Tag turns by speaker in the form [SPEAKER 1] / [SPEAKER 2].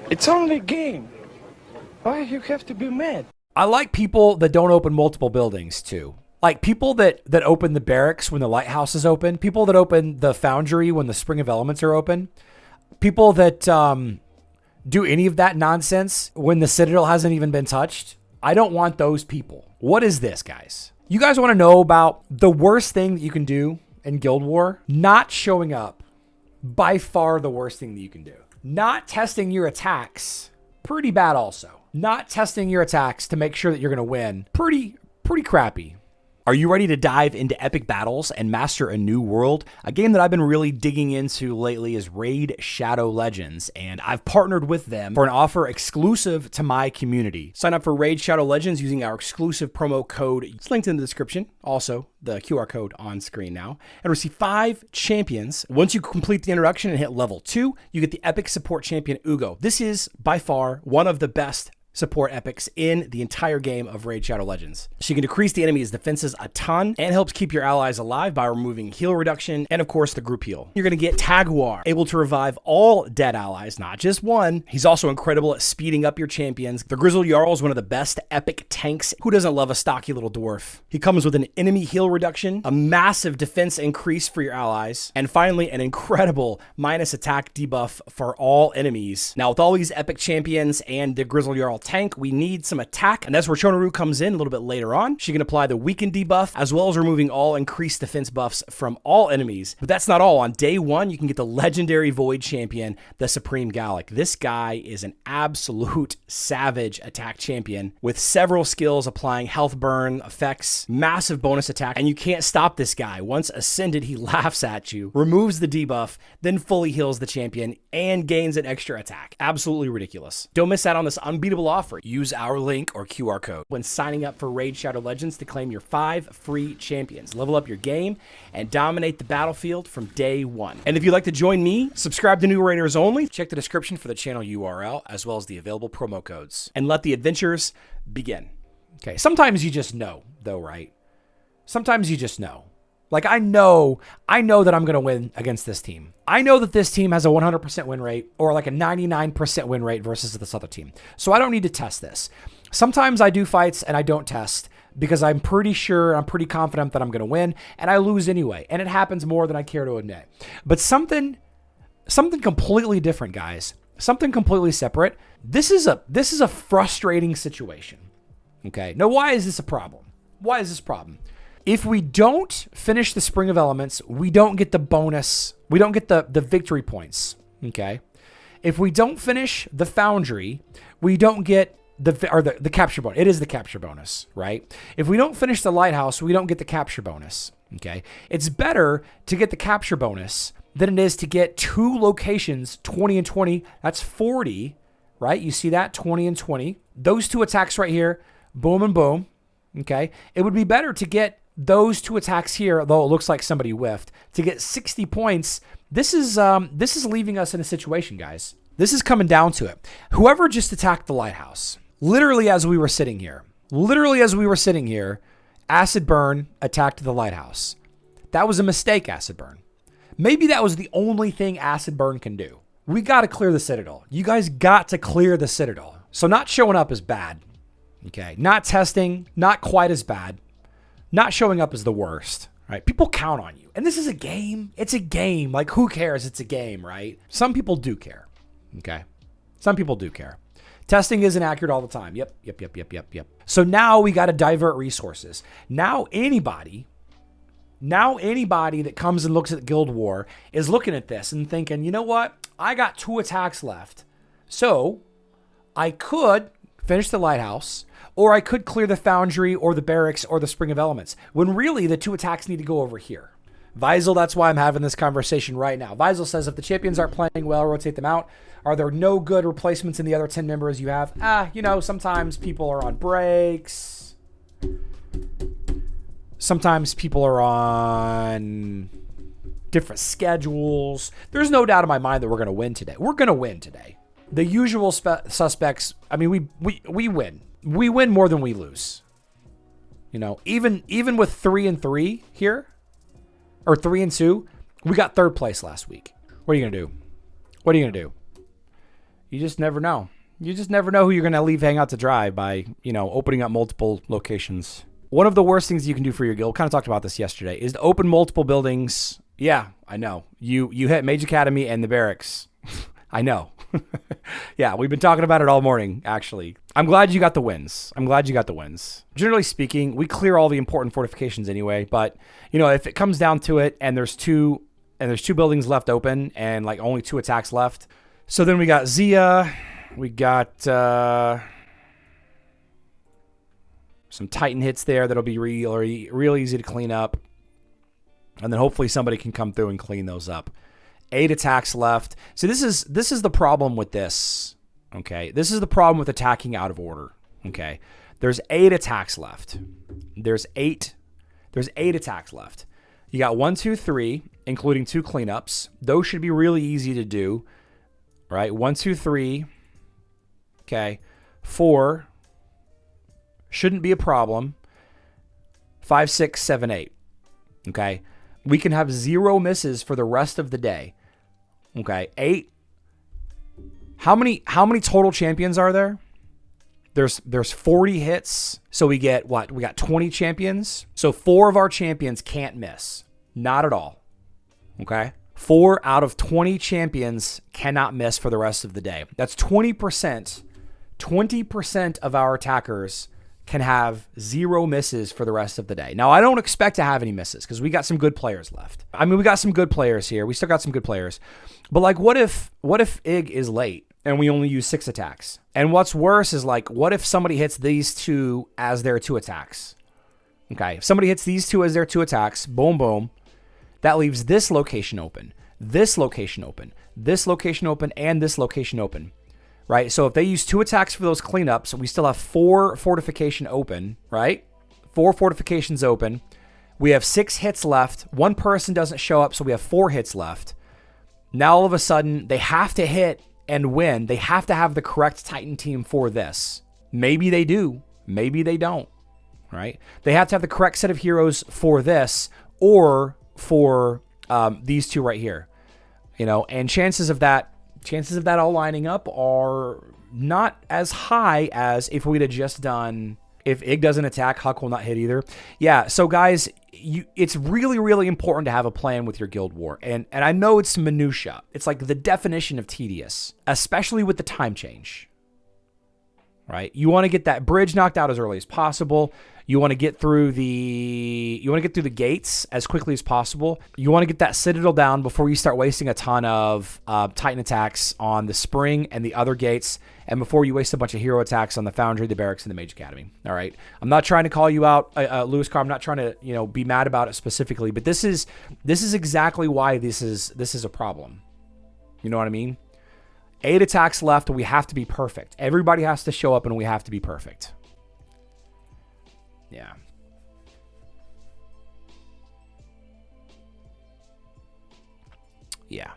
[SPEAKER 1] It's only a game. Why you have to be mad?
[SPEAKER 2] I like people that don't open multiple buildings too. Like people that open the barracks when the lighthouse is open. People that open the foundry when the Spring of Elements are open. People that do any of that nonsense when the Citadel hasn't even been touched. I don't want those people. What is this, guys? You guys want to know about the worst thing that you can do in Guild War? Not showing up. By far the worst thing that you can do. Not testing your attacks. Pretty bad also. Not testing your attacks to make sure that you're going to win. Pretty crappy. Are you ready to dive into epic battles and master a new world? A game that I've been really digging into lately is Raid Shadow Legends, and I've partnered with them for an offer exclusive to my community. Sign up for Raid Shadow Legends using our exclusive promo code. It's linked in the description. Also, the QR code on screen now. And receive 5 champions. Once you complete the introduction and hit level 2, you get the epic support champion Uugo. This is by far one of the best support epics in the entire game of Raid Shadow Legends. She can decrease the enemy's defenses a ton and helps keep your allies alive by removing heal reduction and of course the group heal. You're going to get Tagoar, able to revive all dead allies, not just one. He's also incredible at speeding up your champions. The Grizzled Jarl is one of the best epic tanks. Who doesn't love a stocky little dwarf? He comes with an enemy heal reduction, a massive defense increase for your allies, and finally an incredible minus attack debuff for all enemies. Now with all these epic champions and the Grizzled Jarl tank, we need some attack, and that's where Chonoru comes in a little bit later on. She can apply the weaken debuff, as well as removing all increased defense buffs from all enemies. But that's not all. On day 1, you can get the legendary Void champion, the Supreme Gallic. This guy is an absolute savage attack champion with several skills applying health burn effects, massive bonus attack, and you can't stop this guy. Once ascended, he laughs at you, removes the debuff, then fully heals the champion, and gains an extra attack. Absolutely ridiculous. Don't miss out on this unbeatable offer. Use our link or QR code when signing up for Raid Shadow Legends to claim your 5 free champions. Level up your game and dominate the battlefield from day 1. And if you'd like to join me, subscribe to New Raiders only. Check the description for the channel URL as well as the available promo codes. And let the adventures begin. Okay, sometimes you just know though, right? Sometimes you just know. Like I know that I'm going to win against this team. I know that this team has a 100% win rate or like a 99% win rate versus this other team. So I don't need to test this. Sometimes I do fights and I don't test because I'm pretty sure, I'm pretty confident that I'm going to win and I lose anyway. And it happens more than I care to admit. But something completely different, guys. Something completely separate. This is a frustrating situation. Okay. Now, why is this a problem? Why is this a problem? If we don't finish the Spring of Elements, we don't get the bonus. We don't get the victory points, okay? If we don't finish the Foundry, we don't get the capture bonus. It is the capture bonus, right? If we don't finish the Lighthouse, we don't get the capture bonus, okay? It's better to get the capture bonus than it is to get 2 locations, 20 and 20. That's 40, right? You see that? 20 and 20. Those 2 attacks right here, boom and boom, okay? It would be better to get those 2 attacks here, though it looks like somebody whiffed, to get 60 points. This is leaving us in a situation, guys. This is coming down to it. Whoever just attacked the lighthouse, literally as we were sitting here, Acid Burn attacked the lighthouse. That was a mistake, Acid Burn. Maybe that was the only thing Acid Burn can do. We got to clear the Citadel. You guys got to clear the Citadel. So not showing up is bad. Okay. Not testing, not quite as bad. Not showing up is the worst, right? People count on you. And this is a game. It's a game. Like, who cares? It's a game, right? Some people do care, okay? Some people do care. Testing isn't accurate all the time. Yep. So now we got to divert resources. Now anybody that comes and looks at Guild War is looking at this and thinking, you know what? I got 2 attacks left. So I could finish the Lighthouse, or I could clear the Foundry or the Barracks or the Spring of Elements, when really the 2 attacks need to go over here. Weisel, that's why I'm having this conversation right now. Weisel says if the champions aren't playing well, rotate them out. Are there no good replacements in the other 10 members you have? Sometimes people are on breaks. Sometimes people are on different schedules. There's no doubt in my mind that we're going to win today. We're going to win today. The usual suspects, I mean, we win. We win more than we lose. You know, even with 3 and 3 here, or 3 and 2, we got 3rd place last week. What are you going to do? What are you going to do? You just never know. You just never know who you're going to leave hang out to dry by, opening up multiple locations. One of the worst things you can do for your guild, kind of talked about this yesterday, is to open multiple buildings. Yeah, I know. You hit Mage Academy and the barracks. I know. Yeah, we've been talking about it all morning, actually. I'm glad you got the wins. Generally speaking, we clear all the important fortifications anyway, but, if it comes down to it and there's two buildings left open and like only 2 attacks left. So then we got Zia, we got some Titan hits there that'll be real easy to clean up. And then hopefully somebody can come through and clean those up. 8 attacks left. So this is the problem with this. Okay. This is the problem with attacking out of order. Okay. There's 8 attacks left. There's 8 attacks left. You got 1, 2, 3, including 2 cleanups. Those should be really easy to do. Right? 1, 2, 3. Okay. 4 shouldn't be a problem. 5, 6, 7, 8. Okay. We can have 0 misses for the rest of the day. Okay. 8. How many total champions are there? There's 40 hits. So we get what? We got 20 champions. So 4 of our champions can't miss. Not at all. Okay. 4 out of 20 champions cannot miss for the rest of the day. That's 20%. 20% of our attackers can have 0 misses for the rest of the day. Now, I don't expect to have any misses because we got some good players left. I mean, we got some good players here. We still got some good players. But like, what if Ig is late and we only use 6 attacks? And what's worse is like, what if somebody hits these 2 as their 2 attacks? Okay, if somebody hits these 2 as their 2 attacks, boom, boom, that leaves this location open, this location open, this location open, and this location open. Right? So if they use 2 attacks for those cleanups, we still have 4 fortification open, right? 4 fortifications open. We have 6 hits left. 1 person doesn't show up, so we have 4 hits left. Now all of a sudden, they have to hit and win. They have to have the correct Titan team for this. Maybe they do. Maybe they don't. Right? They have to have the correct set of heroes for this or for these 2 right here. And chances of that all lining up are not as high as if we'd have just done, if Ig doesn't attack, Huck will not hit either. Yeah, so guys, it's really, really important to have a plan with your guild war. And I know it's minutia. It's like the definition of tedious, especially with the time change. Right? You want to get that bridge knocked out as early as possible. You want to get through the gates as quickly as possible. You want to get that citadel down before you start wasting a ton of Titan attacks on the spring and the other gates, and before you waste a bunch of hero attacks on the foundry, the barracks, and the mage academy. All right. I'm not trying to call you out, Lewis Carr. I'm not trying to be mad about it specifically, but this is exactly why this is a problem. You know what I mean? 8 attacks left, and we have to be perfect. Everybody has to show up, and we have to be perfect. Yeah. Yeah.